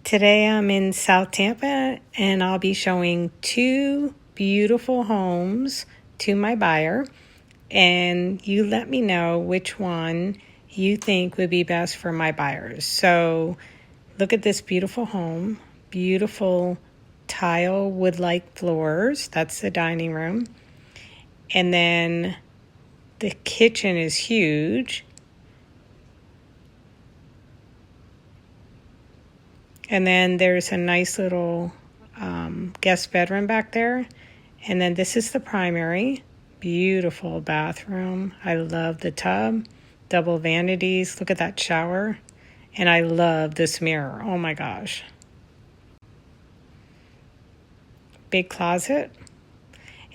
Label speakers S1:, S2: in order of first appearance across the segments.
S1: Today I'm in South Tampa and I'll be showing two beautiful homes to my buyer, and you let me know which one you think would be best for my buyers. So look at this beautiful home, beautiful tile wood-like floors. That's the dining room. And then the kitchen is huge. And then there's a nice little guest bedroom back there. And then this is the primary. Beautiful bathroom. I love the tub. Double vanities. Look at that shower. And I love this mirror. Oh my gosh. Big closet.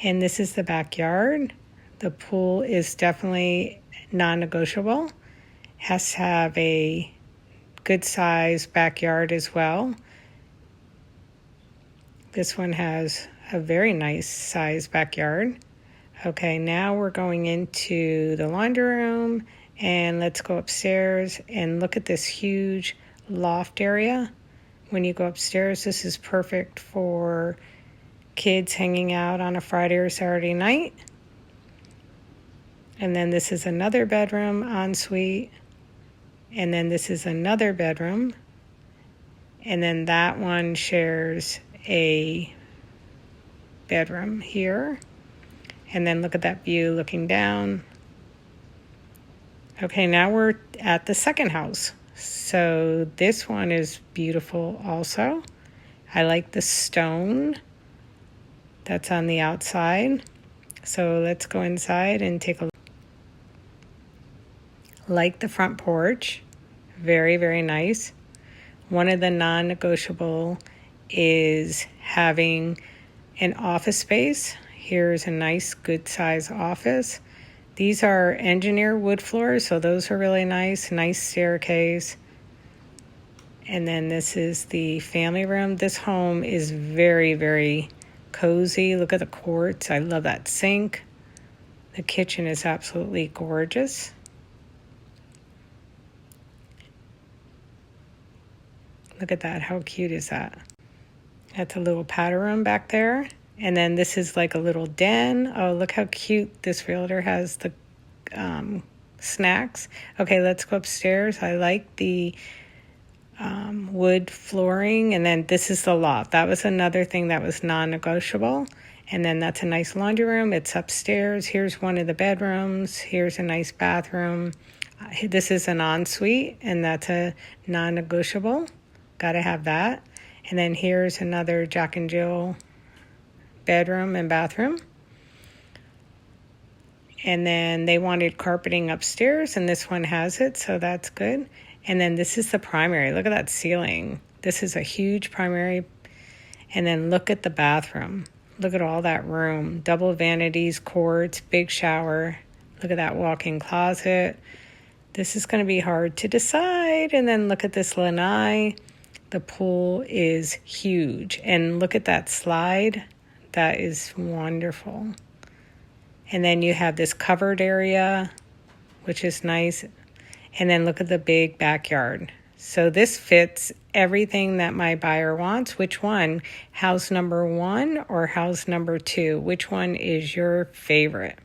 S1: And this is the backyard. The pool is definitely non-negotiable. Has to have a good size backyard as well. This one has a very nice size backyard. Okay, now we're going into the laundry room, and let's go upstairs and look at this huge loft area. When you go upstairs, this is perfect for kids hanging out on a Friday or Saturday night. And then this is another bedroom ensuite. And then this is another bedroom. And then that one shares a bedroom here. And then look at that view looking down. Okay, now we're at the second house. So this one is beautiful also. I like the stone that's on the outside. So let's go inside and take a look. Like the front porch. Very, very nice. One of the non-negotiable is having an office space. Here's a nice, good size office. These are engineered wood floors, so those are really nice. Nice staircase. And then this is the family room. This home is very, very cozy. Look at the quartz. I love that sink. The kitchen is absolutely gorgeous. Look at that. How cute is that? That's a little powder room back there. And then this is like a little den. Oh, look how cute this realtor has the snacks. Okay, let's go upstairs. I like the wood flooring. And then this is the loft. That was another thing that was non-negotiable. And then that's a nice laundry room. It's upstairs. Here's one of the bedrooms. Here's a nice bathroom. This is an ensuite, and that's a non-negotiable. Got to have that. And then here's another Jack and Jill bedroom and bathroom. And then they wanted carpeting upstairs, and this one has it, so that's good. And then this is the primary. Look at that ceiling. This is a huge primary. And then look at the bathroom. Look at all that room. Double vanities, quartz, big shower. Look at that walk-in closet. This is going to be hard to decide. And then look at this lanai. The pool is huge. And look at that slide. That is wonderful. And then you have this covered area, which is nice. And then look at the big backyard. So this fits everything that my buyer wants. Which one? House number 1 or house number 2? Which one is your favorite?